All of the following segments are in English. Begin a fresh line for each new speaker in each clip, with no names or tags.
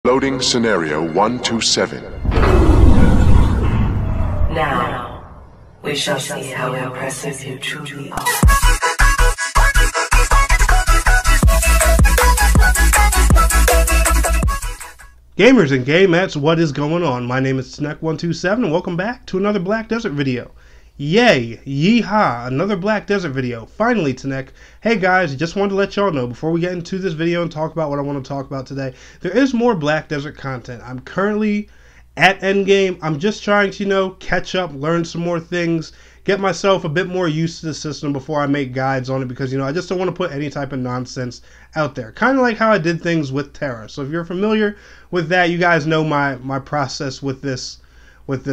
Loading scenario 127.
Now, we shall see how impressive you truly are.
Gamers and gamettes, what is going on? My name is Sneck127 and welcome back to another Black Desert video. Yay! Yeehaw! Another Black Desert video. Finally, Sneck. Hey guys, just wanted to let y'all know before we get into this video and talk about what I want to talk about today, there is more Black Desert content. I'm currently at endgame. I'm just trying to, catch up, learn some more things, get myself a bit more used to the system before I make guides on it because, I just don't want to put any type of nonsense out there. Kind of like how I did things with Terra. So if you're familiar with that, you guys know my process with this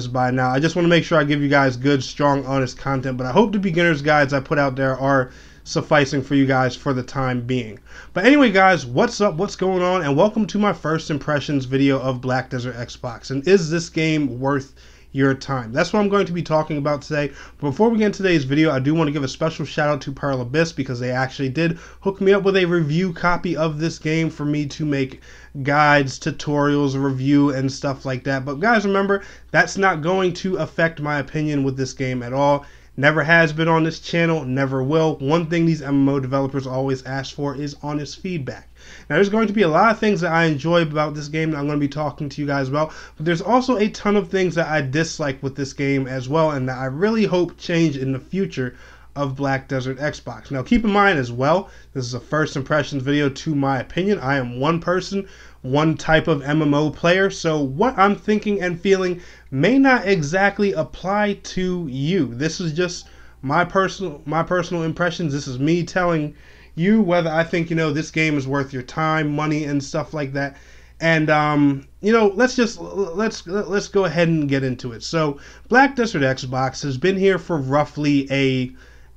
by now. I just want to make sure I give you guys good, strong, honest content, but I hope the beginner's guides I put out there are sufficing for you guys for the time being. But anyway, guys, what's up, what's going on, and welcome to my first impressions video of Black Desert Xbox. And is this game worth your time? That's what I'm going to be talking about today. But before we get into today's video, I do want to give a special shout out to Apparel because they actually did hook me up with a review copy of this game for me to make guides, tutorials, review, and stuff like that. But guys, remember, that's not going to affect my opinion with this game at all. Never has been on this channel, never will. One thing these MMO developers always ask for is honest feedback. Now, there's going to be a lot of things that I enjoy about this game that I'm going to be talking to you guys about, but there's also a ton of things that I dislike with this game as well, and that I really hope change in the future of Black Desert Xbox. Now, keep in mind as well, this is a first impressions video to my opinion. I am one person, one type of MMO player, so what I'm thinking and feeling may not exactly apply to you. This is just my personal impressions. This is me telling you whether I think this game is worth your time, money, and stuff like that. And let's go ahead and get into it. So Black Desert Xbox has been here for roughly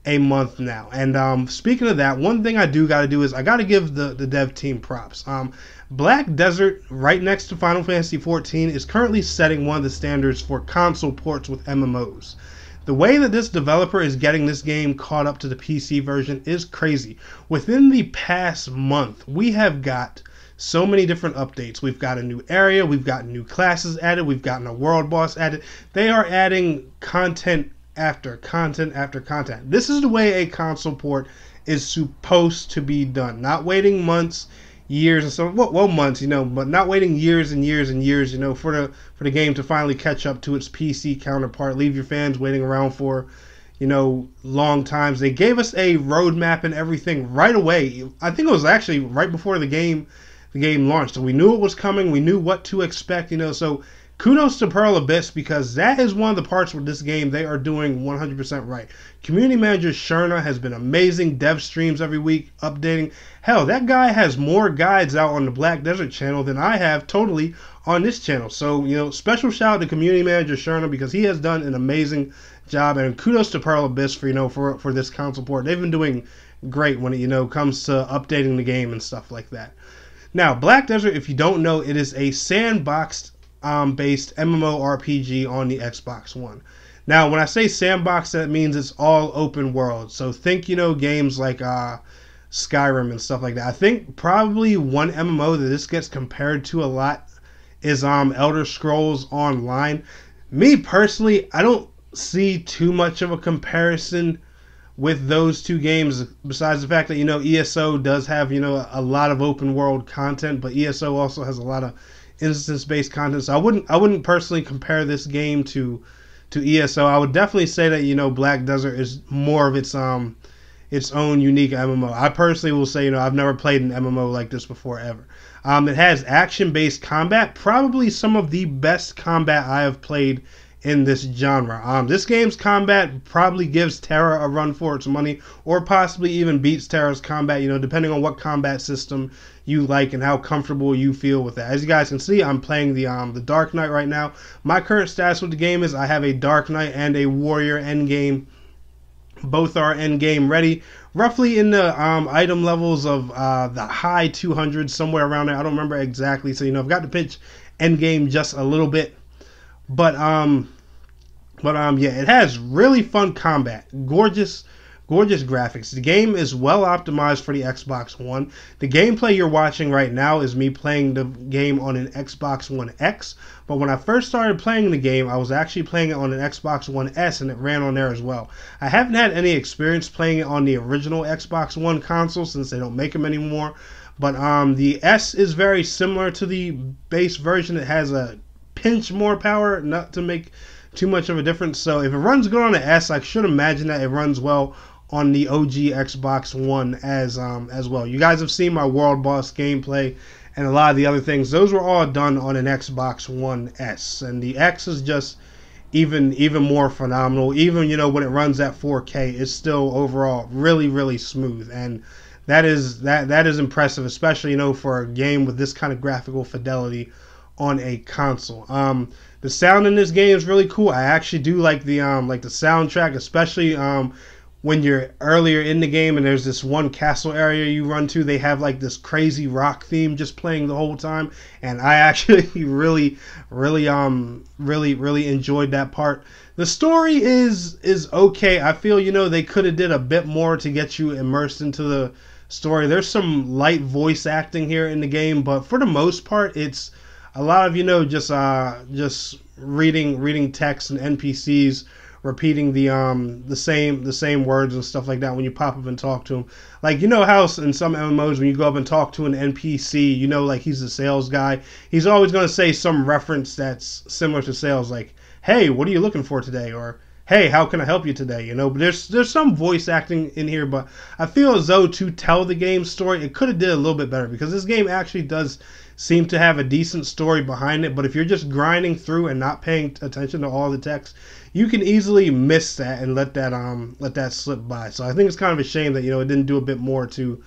a month now, and speaking of that, one thing I do got to do is I got to give the dev team props. Black Desert, right next to Final Fantasy XIV, is currently setting one of the standards for console ports with MMOs. The way that this developer is getting this game caught up to the PC version is crazy. Within the past month, we have got so many different updates. We've got a new area, we've got new classes added, we've gotten a world boss added. They are adding content after content after content. This is the way a console port is supposed to be done. Not waiting months, years, and so well months, but not waiting years and years and years, for the game to finally catch up to its PC counterpart. Leave your fans waiting around for, long times. They gave us a roadmap and everything right away. I think it was actually right before the game launched. So we knew it was coming. We knew what to expect, so kudos to Apparel because that is one of the parts with this game they are doing 100% right. Community manager Sherna has been amazing. Dev streams every week, updating. Hell, that guy has more guides out on the Black Desert channel than I have totally on this channel. So, special shout out to community manager Sherna because he has done an amazing job. And kudos to Apparel for this console port. They've been doing great when it, comes to updating the game and stuff like that. Now, Black Desert, if you don't know, it is a sandboxed based MMORPG on the Xbox One. Now, when I say sandbox, that means it's all open world. So think, games like Skyrim and stuff like that. I think probably one MMO that this gets compared to a lot is Elder Scrolls Online. Me personally, I don't see too much of a comparison with those two games, besides the fact that ESO does have a lot of open world content, but ESO also has a lot of instance-based content. So I wouldn't personally compare this game to ESO. I would definitely say that Black Desert is more of its own unique MMO. I personally will say I've never played an MMO like this before ever. It has action-based combat, probably some of the best combat I have played in this genre. This game's combat probably gives Terra a run for its money, or possibly even beats Terra's combat, depending on what combat system you like and how comfortable you feel with that. As you guys can see, I'm playing the Dark Knight right now. My current status with the game is I have a Dark Knight and a Warrior endgame. Both are endgame ready, roughly in the item levels of the high 200s, somewhere around there. I don't remember exactly, so I've got to pitch endgame just a little bit. But yeah, it has really fun combat, gorgeous gorgeous graphics. The game is well optimized for the Xbox One. The gameplay you're watching right now is me playing the game on an Xbox One X, but when I first started playing the game, I was actually playing it on an Xbox One S, and it ran on there as well. I haven't had any experience playing it on the original Xbox One console since they don't make them anymore, but the S is very similar to the base version. It has a pinch more power, not to make too much of a difference. So if it runs good on the S, I should imagine that it runs well on the OG Xbox One as well. You guys have seen my World Boss gameplay and a lot of the other things. Those were all done on an Xbox One S, and the X is just even more phenomenal. Even when it runs at 4K, it's still overall really smooth, and that is impressive, especially for a game with this kind of graphical fidelity on a console. The sound in this game is really cool. I actually do like the soundtrack, especially when you're earlier in the game and there's this one castle area you run to. They have like this crazy rock theme just playing the whole time, and I actually really enjoyed that part. The story is okay. I feel they could have did a bit more to get you immersed into the story. There's some light voice acting here in the game, but for the most part, it's a lot of just reading text and NPCs repeating the same words and stuff like that when you pop up and talk to them. Like, how in some MMOs when you go up and talk to an NPC, like he's the sales guy, he's always going to say some reference that's similar to sales, like, hey, what are you looking for today? Or, hey, how can I help you today? But there's some voice acting in here, but I feel as though to tell the game's story, it could have did a little bit better, because this game actually does seem to have a decent story behind it. But if you're just grinding through and not paying attention to all the text, you can easily miss that and let that slip by. So I think it's kind of a shame that it didn't do a bit more to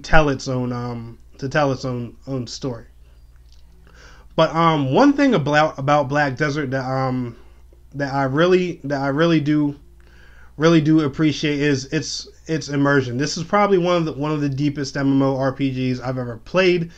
tell its own story. But one thing about Black Desert that I really do appreciate is its immersion. This is probably one of the deepest MMORPGs I've ever played.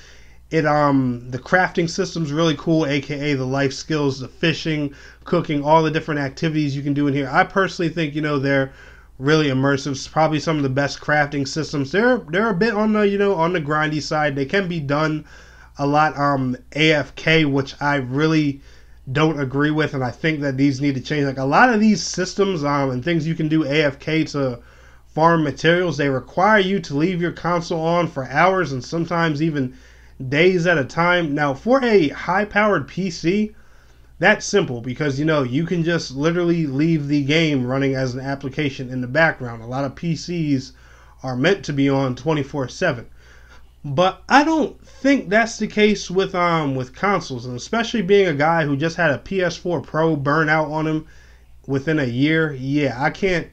The crafting system's really cool, aka the life skills, the fishing, cooking, all the different activities you can do in here. I personally think they're really immersive. It's probably some of the best crafting systems. They're a bit on the on the grindy side. They can be done a lot AFK, which I really don't agree with, and I think that these need to change. Like, a lot of these systems and things you can do AFK to farm materials, they require you to leave your console on for hours and sometimes even days at a time. Now, for a high-powered PC, that's simple, because you can just literally leave the game running as an application in the background. A lot of PCs are meant to be on 24/7. But I don't think that's the case with consoles, and especially being a guy who just had a PS4 Pro burn out on him within a year. Yeah, I can't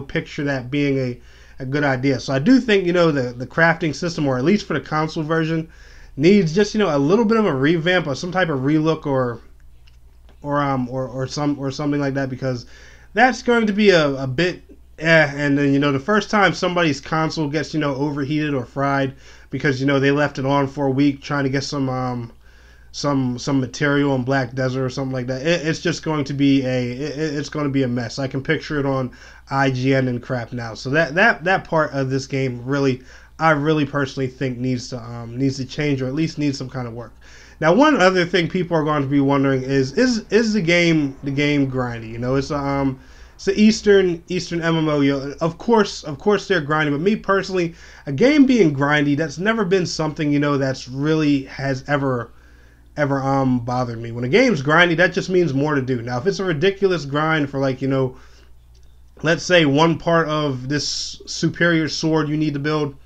picture that being a good idea. So I do think the crafting system, or at least for the console version, needs just a little bit of a revamp or some type of relook or something like that, because that's going to be a bit and then the first time somebody's console gets overheated or fried because they left it on for a week trying to get some material on Black Desert or something like that, it's just going to be a mess. I can picture it on IGN and crap now. So that part of this game I really personally think needs to change, or at least needs some kind of work. Now, one other thing people are going to be wondering is the game grindy? It's the Eastern MMO. Of course they're grindy. But me personally, a game being grindy, that's never been something that's really has ever bothered me. When a game's grindy, that just means more to do. Now, if it's a ridiculous grind for let's say one part of this superior sword you need to build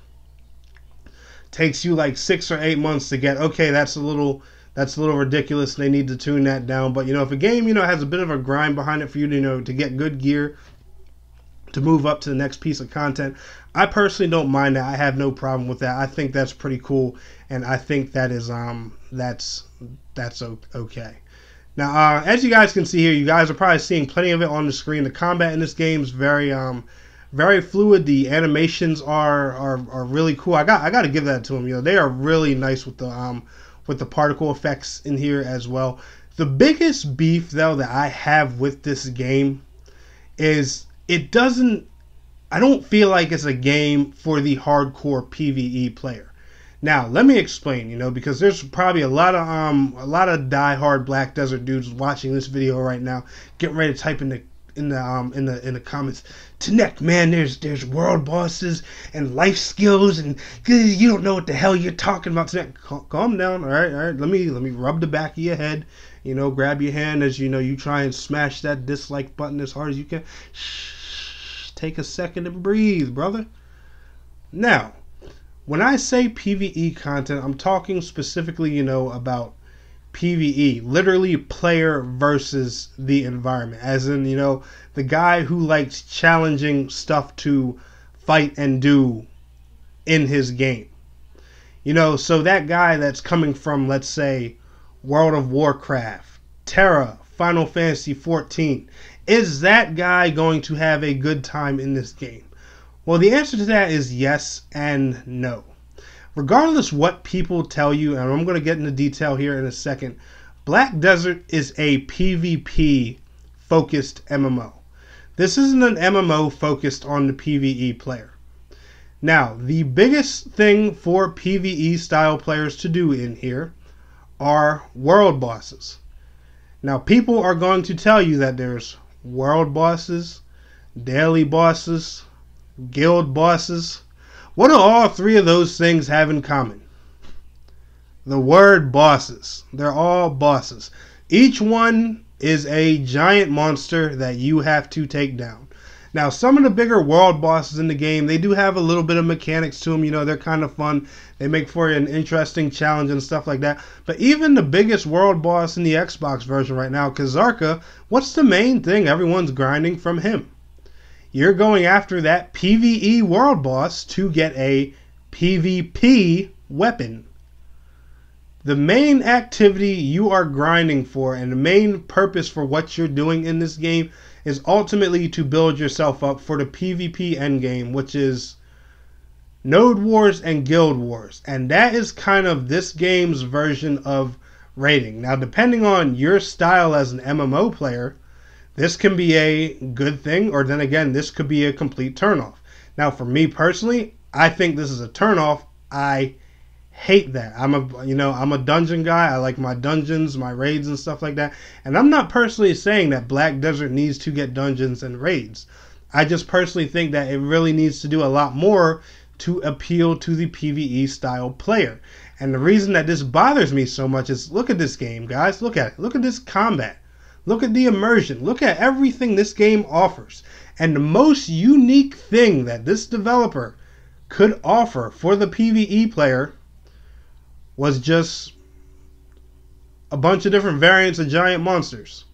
takes you 6 or 8 months to get, okay, that's a little ridiculous. They need to tune that down. But if a game has a bit of a grind behind it for you to get good gear to move up to the next piece of content, I personally don't mind that. I have no problem with that. I think that's pretty cool, and I think that is that's okay. Now, as you guys can see here, you guys are probably seeing plenty of it on the screen. The combat in this game is very fluid. The animations are really cool. I got to give that to them. They are really nice with the particle effects in here as well. The biggest beef though that I have with this game is it doesn't I don't feel like it's a game for the hardcore PvE player. Now, let me explain, because there's probably a lot of diehard Black Desert dudes watching this video right now, getting ready to type in the comments, Tanek, man, there's world bosses and life skills, and you don't know what the hell you're talking about. Tanek, calm down, all right. Let me rub the back of your head, grab your hand as you try and smash that dislike button as hard as you can. Shh, take a second and breathe, brother. Now, when I say PvE content, I'm talking specifically, about PvE, literally player versus the environment, as in, the guy who likes challenging stuff to fight and do in his game. So that guy that's coming from, let's say, World of Warcraft, Terra, Final Fantasy 14, is that guy going to have a good time in this game? Well, the answer to that is yes and no. Regardless what people tell you, and I'm going to get into detail here in a second, Black Desert is a PvP focused MMO. This isn't an MMO focused on the PvE player. Now, the biggest thing for PvE style players to do in here are world bosses. Now, people are going to tell you that there's world bosses, daily bosses, guild bosses. What do all three of those things have in common? The word bosses. They're all bosses. Each one is a giant monster that you have to take down. Now, some of the bigger world bosses in the game, they do have a little bit of mechanics to them. They're kind of fun. They make for an interesting challenge and stuff like that. But even the biggest world boss in the Xbox version right now, Kazarka, what's the main thing everyone's grinding from him? You're going after that PvE world boss to get a PvP weapon. The main activity you are grinding for and the main purpose for what you're doing in this game is ultimately to build yourself up for the PvP endgame, which is Node Wars and Guild Wars. And that is kind of this game's version of raiding. Now, depending on your style as an MMO player, this can be a good thing, or then again, this could be a complete turnoff. Now, for me personally, I think this is a turnoff. I hate that. I'm a dungeon guy. I like my dungeons, my raids and stuff like that. And I'm not personally saying that Black Desert needs to get dungeons and raids. I just personally think that it really needs to do a lot more to appeal to the PvE style player. And the reason that this bothers me so much is, look at this game, guys. Look at it. Look at this combat. Look at the immersion. Look at everything this game offers. And the most unique thing that this developer could offer for the PvE player was just a bunch of different variants of giant monsters.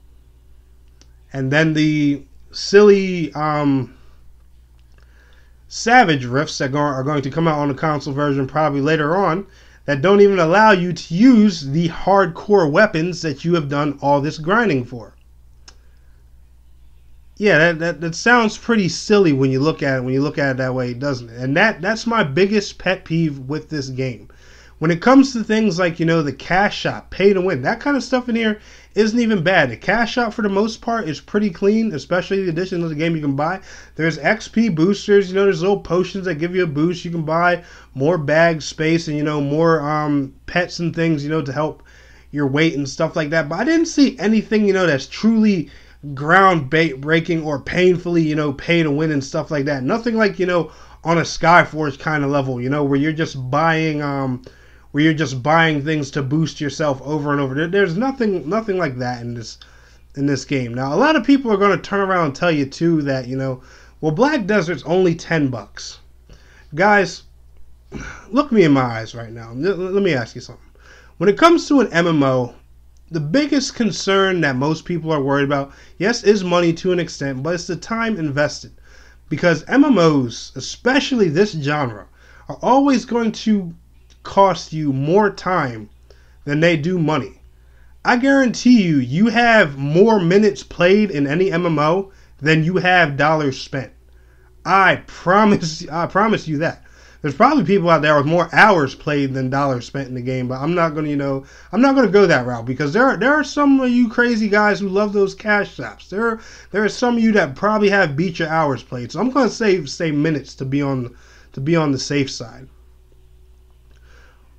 And then the silly Savage rifts that are going to come out on the console version probably later on, that don't even allow you to use the hardcore weapons that you have done all this grinding for. Yeah, that sounds pretty silly when you look at it that way, doesn't it? And that's my biggest pet peeve with this game. When it comes to things like, the cash shop, pay to win, that kind of stuff in here isn't even bad. The cash shop, for the most part, is pretty clean, especially the edition of the game you can buy. There's XP boosters, there's little potions that give you a boost. You can buy more bag space and, more pets and things, to help your weight and stuff like that. But I didn't see anything, that's truly ground-breaking or painfully, pay to win and stuff like that. Nothing like, on a Skyforge kind of level, where you're just buying things to boost yourself over and over. There's nothing like that in this game. Now, a lot of people are going to turn around and tell you too that, well, Black Desert's only $10. Guys, look me in my eyes right now. Let me ask you something. When it comes to an MMO, the biggest concern that most people are worried about, yes, is money to an extent, but it's the time invested. Because MMOs, especially this genre, are always going to cost you more time than they do money. I guarantee you have more minutes played in any MMO than you have dollars spent. I promise you that. There's probably people out there with more hours played than dollars spent in the game, but I'm not gonna, I'm not gonna go that route because there are some of you crazy guys who love those cash apps. There are some of you that probably have beat your hours played. So I'm gonna say minutes to be on the safe side.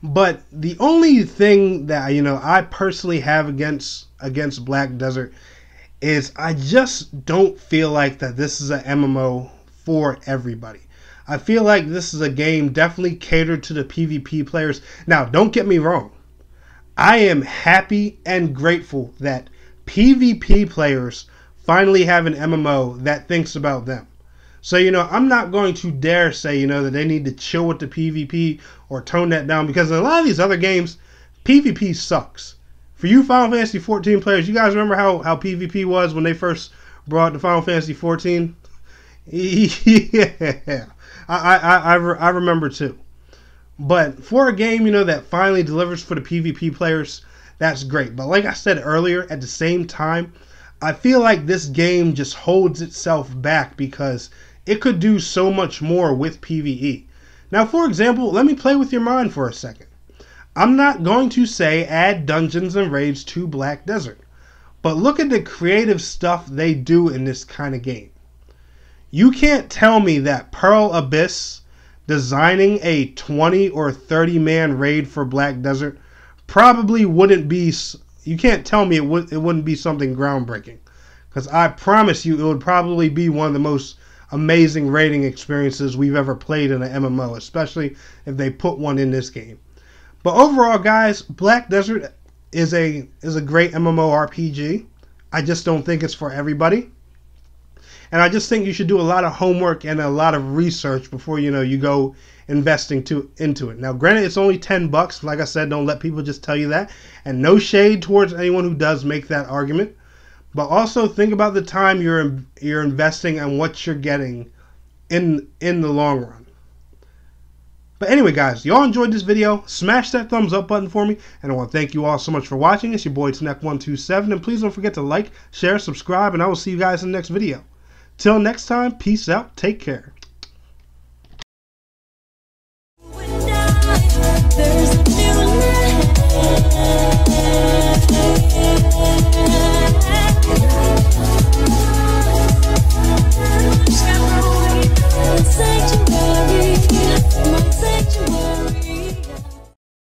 But the only thing that I personally have against Black Desert is I just don't feel like that this is an MMO for everybody. I feel like this is a game definitely catered to the PvP players. Now, don't get me wrong. I am happy and grateful that PvP players finally have an MMO that thinks about them. So, I'm not going to dare say, that they need to chill with the PvP or tone that down, because in a lot of these other games, PvP sucks. For you Final Fantasy 14 players, you guys remember how PvP was when they first brought the Final Fantasy 14? Yeah, I remember too. But for a game, that finally delivers for the PvP players, that's great. But like I said earlier, at the same time, I feel like this game just holds itself back because it could do so much more with PvE. Now, for example, let me play with your mind for a second. I'm not going to say add dungeons and raids to Black Desert, but look at the creative stuff they do in this kind of game. You can't tell me that Pearl Abyss designing a 20 or 30 man raid for Black Desert probably wouldn't be, you can't tell me it wouldn't be something groundbreaking, because I promise you it would probably be one of the most amazing raiding experiences we've ever played in an MMO, especially if they put one in this game. But overall, guys, Black Desert is a great MMORPG. I just don't think it's for everybody. And I just think you should do a lot of homework and a lot of research before you go investing into it. Now, granted, it's only $10. Like I said, don't let people just tell you that. And no shade towards anyone who does make that argument. But also think about the time you're investing and what you're getting in the long run. But anyway, guys, y'all enjoyed this video, smash that thumbs up button for me, and I want to thank you all so much for watching. It's your boy Tnek127, and please don't forget to like, share, subscribe, and I will see you guys in the next video. Till next time, peace out, take care.